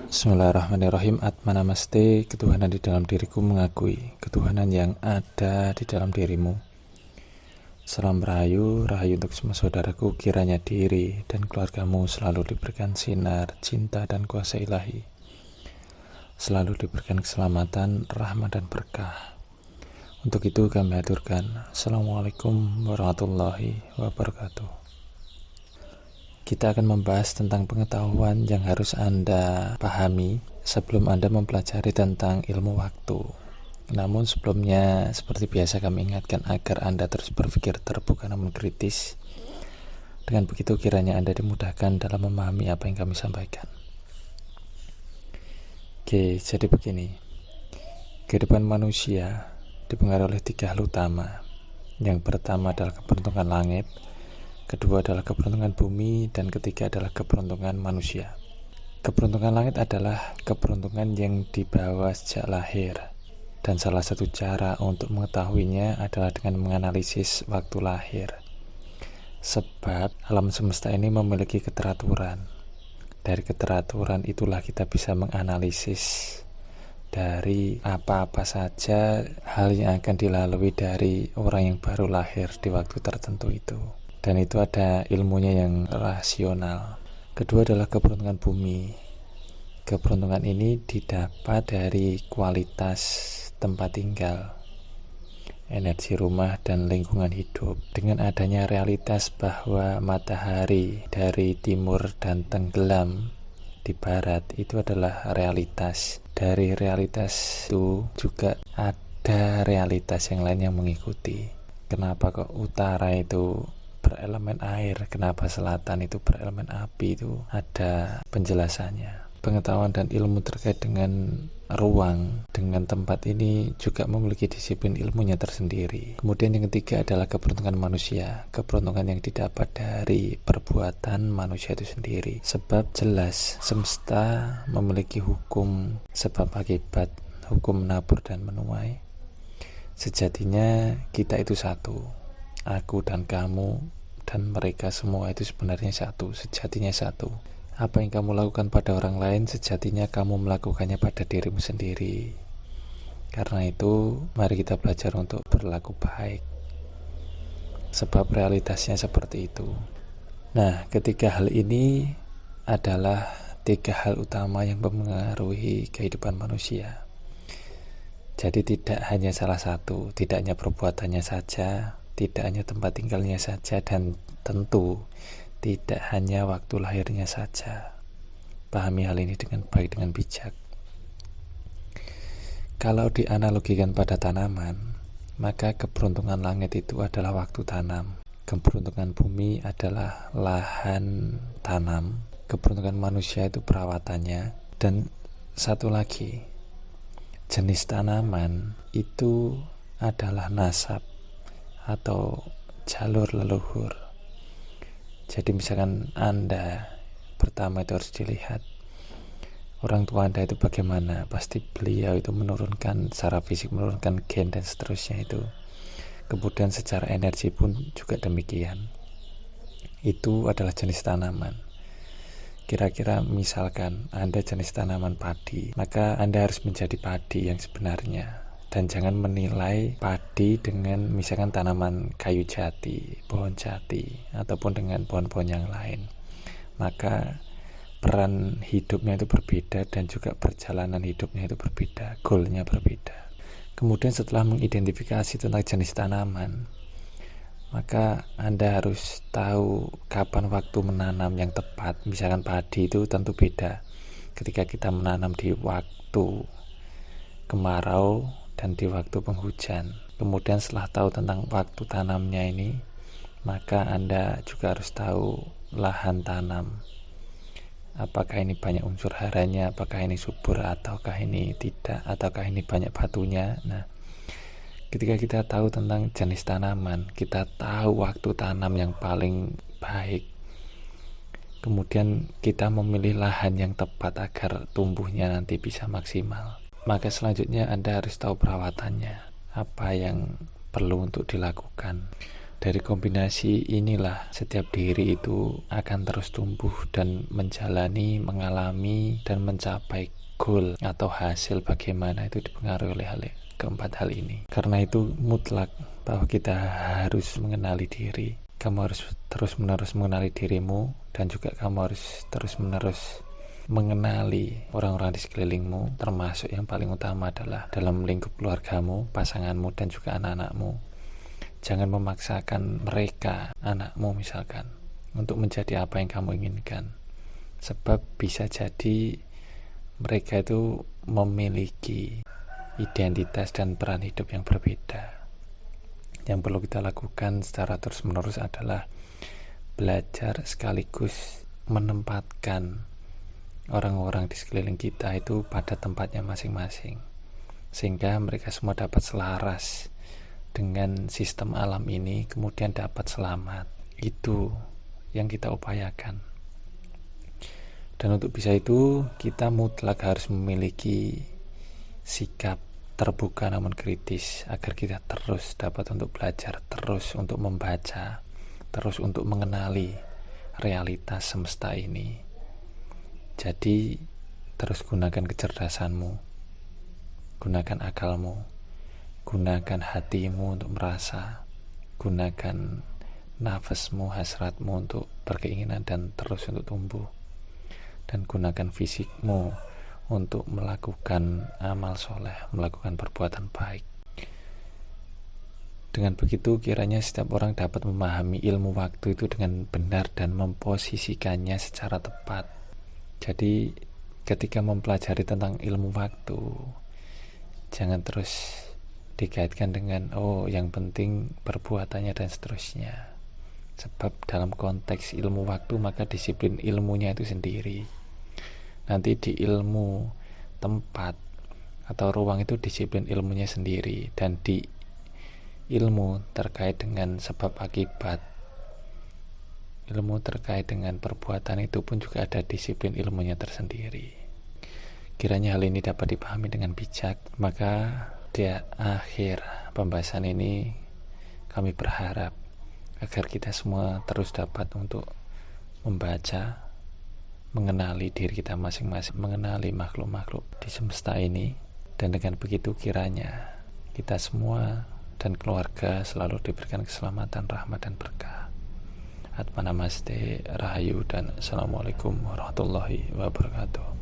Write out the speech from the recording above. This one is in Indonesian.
Bismillahirrahmanirrahim. Atmanamaste, ketuhanan di dalam diriku mengakui ketuhanan yang ada di dalam dirimu. Salam rahayu, rahayu untuk semua saudaraku, kiranya diri dan keluargamu selalu diberikan sinar, cinta dan kuasa ilahi. Selalu diberikan keselamatan, rahmat dan berkah. Untuk itu kami haturkan Assalamualaikum warahmatullahi wabarakatuh. Kita akan membahas tentang pengetahuan yang harus Anda pahami sebelum Anda mempelajari tentang ilmu waktu. Namun sebelumnya, seperti biasa kami ingatkan agar Anda terus berpikir terbuka namun kritis. Dengan begitu kiranya Anda dimudahkan dalam memahami apa yang kami sampaikan. Oke, jadi begini. Kehidupan manusia dipengaruhi oleh 3 hal utama. Yang pertama adalah keberuntungan langit, kedua adalah keberuntungan bumi, dan ketiga adalah keberuntungan manusia. Keberuntungan langit adalah keberuntungan yang dibawa sejak lahir, dan salah satu cara untuk mengetahuinya adalah dengan menganalisis waktu lahir. Sebab alam semesta ini memiliki keteraturan. Dari keteraturan itulah kita bisa menganalisis dari apa-apa saja hal yang akan dilalui dari orang yang baru lahir di waktu tertentu itu. Dan itu ada ilmunya yang rasional. Kedua adalah keberuntungan bumi. Keberuntungan ini didapat dari kualitas tempat tinggal, energi rumah, dan lingkungan hidup. Dengan adanya realitas bahwa matahari dari timur dan tenggelam di barat, itu adalah realitas. Dari realitas itu juga ada realitas yang lain yang mengikuti. Kenapa kok utara itu berelemen air, kenapa selatan itu berelemen api, itu ada penjelasannya. Pengetahuan dan ilmu terkait dengan ruang, dengan tempat ini juga memiliki disiplin ilmunya tersendiri. Kemudian yang ketiga adalah keberuntungan manusia, keberuntungan yang didapat dari perbuatan manusia itu sendiri. Sebab jelas semesta memiliki hukum sebab akibat, hukum menabur dan menuai. Sejatinya kita itu satu. Aku dan kamu dan mereka semua itu sebenarnya satu, sejatinya satu. Apa yang kamu lakukan pada orang lain, sejatinya kamu melakukannya pada dirimu sendiri. Karena itu, mari kita belajar untuk berlaku baik. Sebab realitasnya seperti itu. Nah, ketiga hal ini adalah 3 hal utama yang mempengaruhi kehidupan manusia. Jadi tidak hanya salah satu, tidak hanya perbuatannya saja, tidak hanya tempat tinggalnya saja, dan tentu tidak hanya waktu lahirnya saja. Pahami hal ini dengan baik, dengan bijak. Kalau dianalogikan pada tanaman, maka keberuntungan langit itu adalah waktu tanam. Keberuntungan bumi adalah lahan tanam. Keberuntungan manusia itu perawatannya. Dan satu lagi, jenis tanaman itu adalah nasab atau jalur leluhur. Jadi misalkan Anda pertama itu harus dilihat orang tua Anda itu bagaimana. Pasti beliau itu menurunkan secara fisik, menurunkan gen dan seterusnya itu. Kemudian secara energi pun juga demikian. Itu adalah jenis tanaman. Kira-kira misalkan Anda jenis tanaman padi, maka Anda harus menjadi padi yang sebenarnya. Dan jangan menilai padi dengan misalkan tanaman kayu jati, pohon jati, ataupun dengan pohon-pohon yang lain. Maka peran hidupnya itu berbeda dan juga perjalanan hidupnya itu berbeda, goalnya berbeda. Kemudian setelah mengidentifikasi tentang jenis tanaman, maka Anda harus tahu kapan waktu menanam yang tepat. Misalkan padi itu tentu beda ketika kita menanam di waktu kemarau dan di waktu penghujan. Kemudian setelah tahu tentang waktu tanamnya ini, maka Anda juga harus tahu lahan tanam. Apakah ini banyak unsur haranya, apakah ini subur ataukah ini tidak, ataukah ini banyak batunya. Nah, ketika kita tahu tentang jenis tanaman, kita tahu waktu tanam yang paling baik. Kemudian kita memilih lahan yang tepat agar tumbuhnya nanti bisa maksimal. Maka selanjutnya Anda harus tahu perawatannya, apa yang perlu untuk dilakukan. Dari kombinasi inilah setiap diri itu akan terus tumbuh dan menjalani, mengalami, dan mencapai goal atau hasil bagaimana itu dipengaruhi oleh keempat hal ini. Karena itu mutlak bahwa kita harus mengenali diri. Kamu harus terus-menerus mengenali dirimu, dan juga kamu harus terus-menerus mengenali orang-orang di sekelilingmu, termasuk yang paling utama adalah dalam lingkup keluargamu, pasanganmu, dan juga anak-anakmu. Jangan memaksakan mereka, anakmu misalkan, untuk menjadi apa yang kamu inginkan. Sebab bisa jadi mereka itu memiliki identitas dan peran hidup yang berbeda. Yang perlu kita lakukan secara terus-menerus adalah belajar sekaligus menempatkan orang-orang di sekeliling kita itu pada tempatnya masing-masing, sehingga mereka semua dapat selaras dengan sistem alam ini, kemudian dapat selamat. Itu yang kita upayakan. Dan untuk bisa itu, kita mutlak harus memiliki sikap terbuka namun kritis, agar kita terus dapat untuk belajar, terus untuk membaca, terus untuk mengenali realitas semesta ini. Jadi terus gunakan kecerdasanmu, gunakan akalmu, gunakan hatimu untuk merasa, gunakan nafasmu, hasratmu untuk berkeinginan dan terus untuk tumbuh, dan gunakan fisikmu untuk melakukan amal soleh, melakukan perbuatan baik. Dengan begitu kiranya setiap orang dapat memahami ilmu waktu itu dengan benar dan memposisikannya secara tepat. Jadi ketika mempelajari tentang ilmu waktu, jangan terus dikaitkan dengan yang penting perbuatannya dan seterusnya. Sebab dalam konteks ilmu waktu, maka disiplin ilmunya itu sendiri. Nanti di ilmu tempat atau ruang itu disiplin ilmunya sendiri. Dan di ilmu terkait dengan sebab akibat, ilmu terkait dengan perbuatan itu pun juga ada disiplin ilmunya tersendiri. Kiranya hal ini dapat dipahami dengan bijak, maka di akhir pembahasan ini kami berharap agar kita semua terus dapat untuk membaca, mengenali diri kita masing-masing, mengenali makhluk-makhluk di semesta ini, dan dengan begitu kiranya kita semua dan keluarga selalu diberikan keselamatan, rahmat, dan berkah. Atma namaste, rahayu, dan assalamualaikum warahmatullahi wabarakatuh.